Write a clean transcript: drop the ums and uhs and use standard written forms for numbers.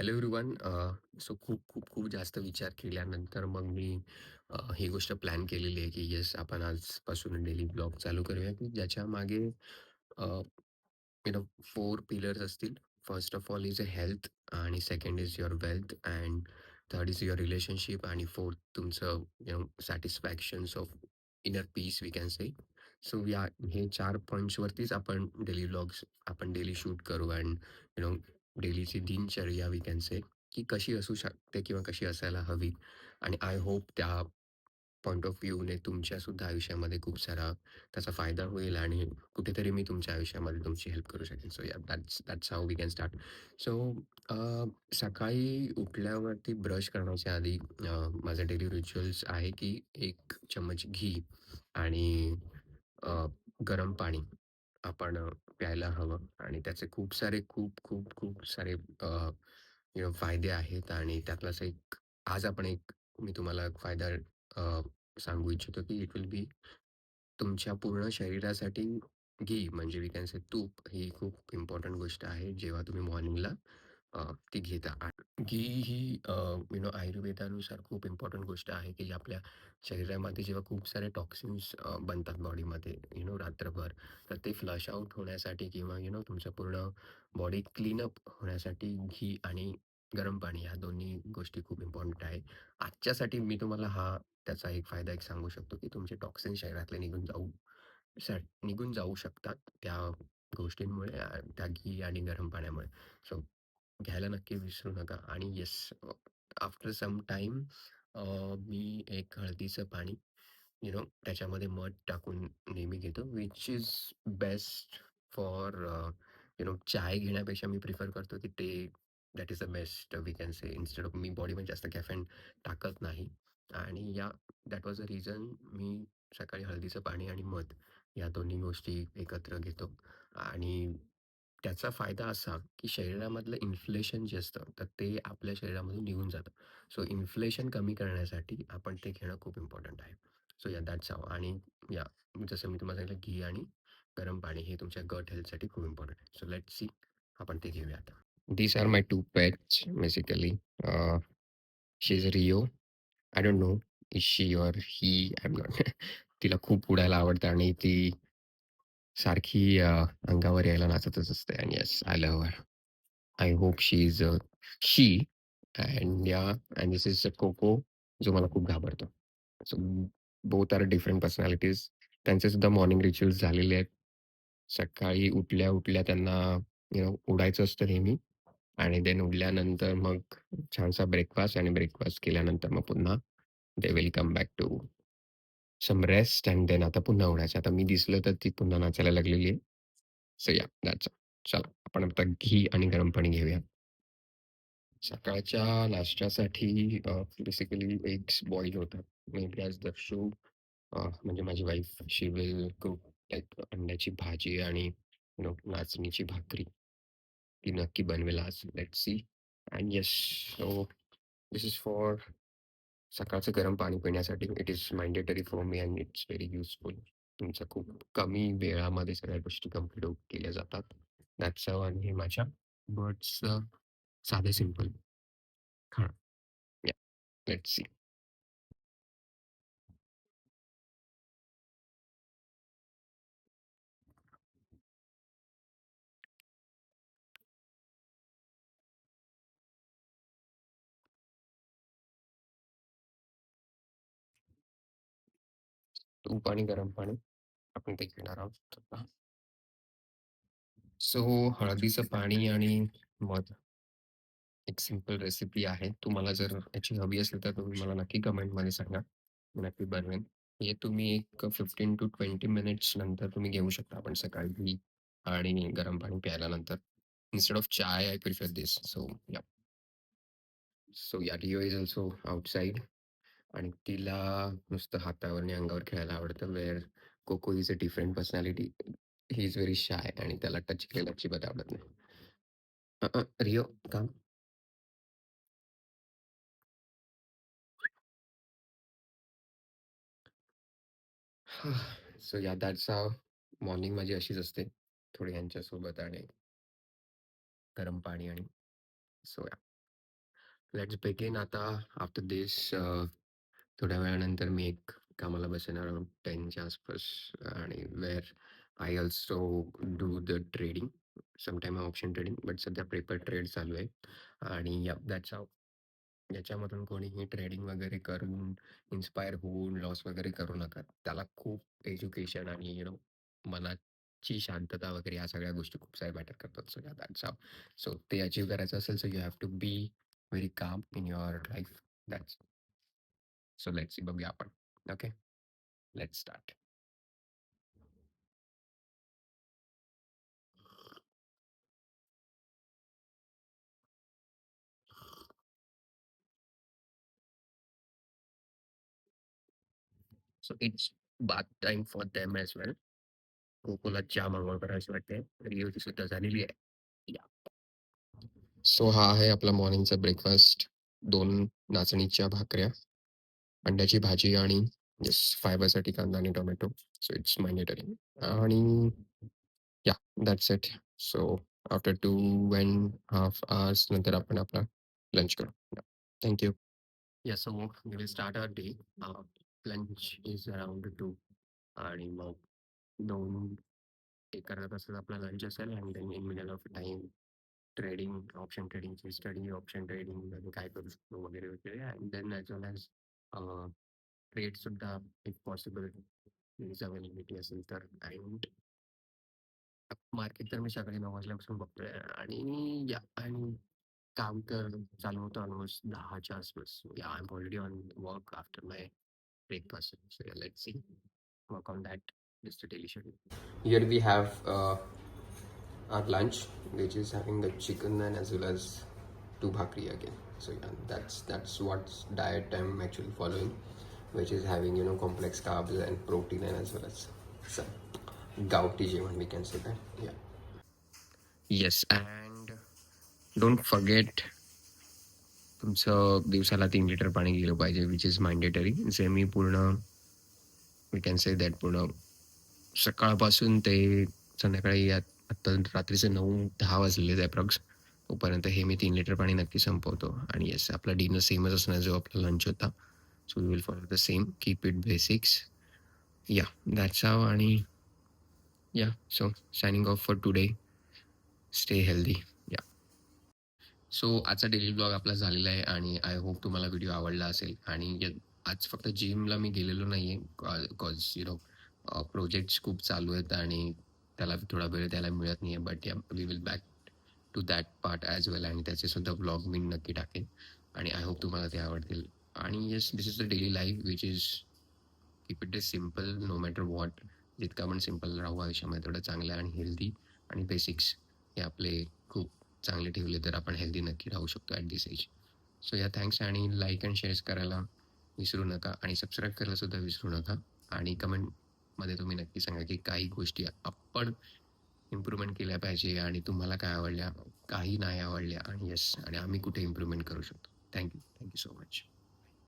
Hello everyone. So खूप जास्त विचार केल्यानंतर मग मी ही गोष्ट प्लॅन केलेली आहे, की येस आपण आजपासून डेली ब्लॉग चालू करूया, की ज्याच्या मागे यू नो 4 पिलर्स असतील. First of all is a health आणि second is your wealth and third is your relationship आणि फोर्थ तुमचं satisfactions of inner peace we can say. So या हे 4 पॉइंट्सवरतीच आपण डेली व्लॉग्स आपण डेली शूट करू अँड डेलीची दिनचर्या वी कॅन से, की कशी असू शकते किंवा कशी असायला हवी. आणि आय होप त्या पॉइंट ऑफ व्ह्यूने तुमच्यासुद्धा आयुष्यामध्ये खूप सारा त्याचा फायदा होईल आणि कुठेतरी मी तुमच्या आयुष्यामध्ये तुमची हेल्प करू शकेन. So yeah that's that's how we can start. So सकाळी उठल्यावरती ब्रश करण्याच्या आधी माझं डेली रिच्युअल्स आहे, की 1 चम्मच घी आणि अ, गरम पाणी आपण प्यायला हवं आणि त्याचे खूप सारे खूप सारे फायदे आहेत आणि त्यातलाच एक आज आपण एक मी तुम्हाला एक फायदा अ, सांगू इच्छितो, की इट विल बी तुमच्या पूर्ण शरीरासाठी घी म्हणजे वी कॅन से तूप ही खूप इम्पॉर्टंट गोष्ट आहे, जेव्हा तुम्ही मॉर्निंगला ती घेता. घी ही आयुर्वेदानुसार खूप इम्पॉर्टंट गोष्ट आहे, की जी आपल्या शरीरामध्ये जेव्हा खूप सारे टॉक्सिन्स बनतात बॉडीमध्ये रात्रभर, तर ते फ्लश आउट होण्यासाठी किंवा तुमचं पूर्ण बॉडी क्लीनअप होण्यासाठी घी आणि गरम पाणी ह्या दोन्ही गोष्टी खूप इम्पॉर्टंट आहे. आजच्यासाठी मी तुम्हाला त्याचा एक फायदा एक सांगू शकतो, की तुमचे टॉक्सिन शरीरातले निघून जाऊ शकतात त्या गोष्टींमुळे, त्या घी आणि गरम पाण्यामुळे. सो घ्यायला नक्की विसरू नका. आणि येस, आफ्टर सम टाईम मी एक हळदीचं पाणी त्याच्यामध्ये मध टाकून नेहमी घेतो, विच इज बेस्ट फॉर चाय घेण्यापेक्षा मी प्रिफर करतो, की ते that is the best we can say. Instead of मी बॉडीमध्ये जास्त कॅफेन टाकत नाही. आणि दॅट वॉज अ रिझन मी सकाळी हळदीचं पाणी आणि मध या दोन्ही गोष्टी एकत्र घेतो. आणि त्याचा फायदा असा, की शरीरामधलं इन्फ्लेशन जे असतं, तर ते आपल्या शरीरामधून निघून जातं. सो इन्फ्लेशन कमी करण्यासाठी आपण ते घेणं खूप इम्पॉर्टंट आहे. So that's how. आणि या जसं मी तुम्हाला सांगितलं, घी आणि गरम पाणी हे तुमच्या गट हेल्थसाठी खूप इम्पॉर्टंट आहे. सो लेट्स सी, आपण ते घेऊया आता. These are my 2 pets basically. She is Rio. I don't know is she or he, I am not. तिला खूप उडायला आवडतं आणि ती सारखी अंगावर यायला नाचतच असते. आणि yes, I love her. I hope she is she. And this is a Coco, जो मला खूप घाबरतो. So both are different personalities. त्यांचे सुद्धा मॉर्निंग रिच्युअल्स झालेले आहेत. सकाळी उठल्या-उठल्या त्यांना उडायचं असतं नेहमी. आणि देन उठल्यानंतर मग छानसा ब्रेकफास्ट आणि ब्रेकफास्ट केल्यानंतर मग पुन्हा they will come back to some rest and then आता पुन्हा उडायचं. आता मी दिसलं तर ती पुन्हा नाचायला लागलेली आहे. So yeah that's all. चला, आपण आता घी आणि गरम पाणी घेऊया. सकाळच्या नाश्त्यासाठी बेसिकली एग्स बॉईल होतात. May be as the show म्हणजे माझी wife she will cook like अंड्याची भाजी आणि नाचणीची भाकरी. ती नक्की बनवेल आज. Let's see. And yes, so this is for सकाळचं गरम पाणी पिण्यासाठी. It is mandatory for me and it's very useful. तुमच्या खूप कमी वेळामध्ये सगळ्या गोष्टी कंप्लीट केल्या जातात. That's how. आणि हे माझ्या बर्ड्सचं साधे सिंपल खाणं. या, लेट्स सी. तूप आणि गरम पाणी आपण ते घेणार आहोत. सो हळदीचं पाणी आणि मध एक सिंपल रेसिपी आहे. तुम्हाला जर याची हवी असेल तर तुम्ही मला नक्की कमेंटमध्ये सांगा. मी नक्की बनवेन. हे तुम्ही एक 15 टू 20 मिनिट्स नंतर तुम्ही घेऊ शकता. आपण सकाळी आणि गरम पाणी प्यायला नंतर. Instead of chai I prefer this. So Rio is also outside. आणि तिला नुसतं हातावर आणि अंगावर खेळायला आवडतं. Where Coco is a different personality. He is very shy आणि त्याला टच केलेलं अजिबात आवडत नाही. रिओ, काम. So that's how. मॉर्निंग माझी अशीच असते. थोडी ह्यांच्यासोबत आणि गरम पाणी आणि सो लेट्स बिगिन आता. आफ्टर दिस थोड्या वेळानंतर मी एक कामाला बसेन अराउंड 10च्या आसपास, आणि wear I also do the trading, sometime option trading, but सध्या पेपर ट्रेड चालू आहे. आणि या दॅट्स हाऊ. याच्यामधून कोणीही ट्रेडिंग वगैरे करून इन्स्पायर होऊन लॉस वगैरे करू नका. त्याला खूप एज्युकेशन आणि मनाची शांतता वगैरे ह्या सगळ्या गोष्टी खूप साऱ्या मॅटर करतात. So yeah that's how. So ते अचीव्ह करायचं असेल, so you have to be very calm in your life. That's so let's see, बघूया आपण. Okay, let's start. So it's bath time for them as well. गोकुळात चहा मागवा करायची वाटते. रिओची सुद्धा झालेली आहे. या. सो हा आहे आपला मॉर्निंगचा ब्रेकफास्ट. 2 नाचणीच्या भाकऱ्या, अंड्याची भाजी आणि येस, फायबरसाठी कांदा आणि टोमॅटो. So it's mandatory. आणि yeah, that's it. So after 2.5 hours नंतर आपण आपला लंच करू. Thank you. Yes, so we will start our day. Lunch is around 2, आणि मग 2 एक अर्धा तासाचा आपला लंच असेल, आणि then in middle of time trading, option ट्रेडिंगची स्टडी, ऑप्शन ट्रेडिंग आणि काय करू शकतो वगैरे वगैरे. And then as well as ट्रेडसुद्धा इफ पॉसिबल प्लीज अवेलेबिलिटी असेल तर. अँड मार्केट तर मी सकाळी 9 वाजल्यापासून बघतोय, आणि या, आणि काम तर चालू होतं ऑलमोस्ट 10च्या आसपास. या, I am already on work after my breakfast. So yeah, let's see. Work on that. Just a daily schedule. Here we have our lunch, which is having the chicken and as well as two bhakri again. So yeah, that's what diet I'm actually following, which is having complex carbs and protein and as well as some gouty jeevan, we can say that. Yeah. Yes, and don't forget तुमचं दिवसाला 3 litre पाणी गेलं पाहिजे, which is mandatory. जे मी पूर्ण, we can say that, पूर्ण सकाळपासून ते संध्याकाळी आत्ता रात्रीचे 9-10 वाजलेले आहेत अप्रॉक्स, तोपर्यंत हे मी 3 लिटर पाणी नक्की संपवतो. आणि येस, आपला डिनर सेमच असणार जो आपला लंच होता. So we will follow the same, keep it basics. Yeah, that's how. आणि yeah, so signing off for today. Stay healthy. Yeah. So आजचा डेली ब्लॉग आपला झालेला आहे, आणि आय होप तुम्हाला व्हिडिओ आवडला असेल. आणि आज फक्त जिमला मी गेलेलो नाही आहे, कॉज प्रोजेक्ट्स खूप चालू आहेत आणि त्याला थोडा वेळ द्यायला मिळत नाही आहे. But yeah, we will back to that part as well, आणि त्याचेसुद्धा ब्लॉग मी नक्की टाकेन, आणि आय होप तुम्हाला ते आवडतील. आणि yes, this is the daily life which is keep it is simple no matter what. जितकं आपण सिम्पल राहू आयुष्यामध्ये तेवढं चांगलं आहे. आणि हेल्दी आणि बेसिक्स हे आपले खूप चांगले ठेवले तर आपण हेल्दी नक्की राहू शकतो ॲट दिस एज. सो या, थँक्स. आणि लाईक अँड शेअर्स करायला विसरू नका, आणि सबस्क्राईब करायला सुद्धा विसरू नका. आणि कमेंटमध्ये तुम्ही नक्की सांगा की काही गोष्टी आपण इम्प्रूव्हमेंट केल्या पाहिजे, आणि तुम्हाला काय आवडल्या, काही नाही आवडल्या, आणि येस, आणि आम्ही कुठे इम्प्रूव्हमेंट करू शकतो. थँक्यू. Thank you so much.